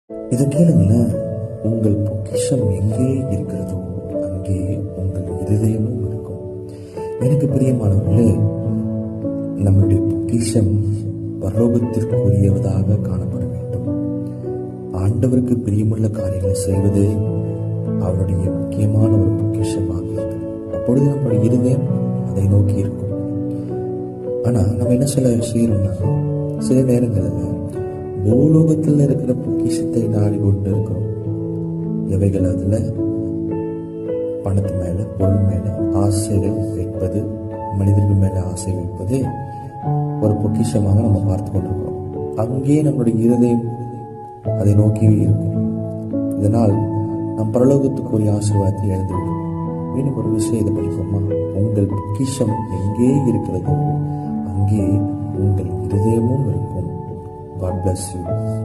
இதை கேளுங்களேன். உங்கள் பொக்கிஷம் எங்கே இருக்கிறதோ அங்கே உங்கள் இருதயமும் இருக்கும். எனக்கு பிரியமானவர்களே, நம்முடைய பொக்கிஷம் பரலோகத்திற்குரியவதாக காணப்பட வேண்டும். ஆண்டவருக்கு பிரியமுள்ள காரியங்களை செய்வதே அவருடைய முக்கியமான ஒரு பொக்கிஷமாக இருக்கு. அப்பொழுது நம்முடைய இருதயம் அதை நோக்கி இருக்கும். ஆனா நம்ம என்ன செய்யறோம்னா, சில நேரங்களில் பூலோகத்தில் இருக்கிற பொக்கிஷத்தை நாடி கொண்டு இருக்கிறோம். எவைகள்? அதுல பணத்து மேல, பொருள் மேல ஆசைகள் வைப்பது, மனிதர்கள் மேல ஆசை வைப்பது ஒரு பொக்கிஷமாக நம்ம பார்த்து கொண்டிருக்கிறோம். அங்கே நம்மளுடைய இருதயம் அதை நோக்கி இருக்கும். இதனால் நம் பரலோகத்துக்குரிய ஆசீர்வாதத்தை இழந்துவிடும். மீண்டும் ஒரு விஷயத்தை படிப்போமா? உங்கள் பொக்கிஷம் எங்கே இருக்கிறதோ அங்கே உங்கள் இருதயமும் இருக்கும். God bless you.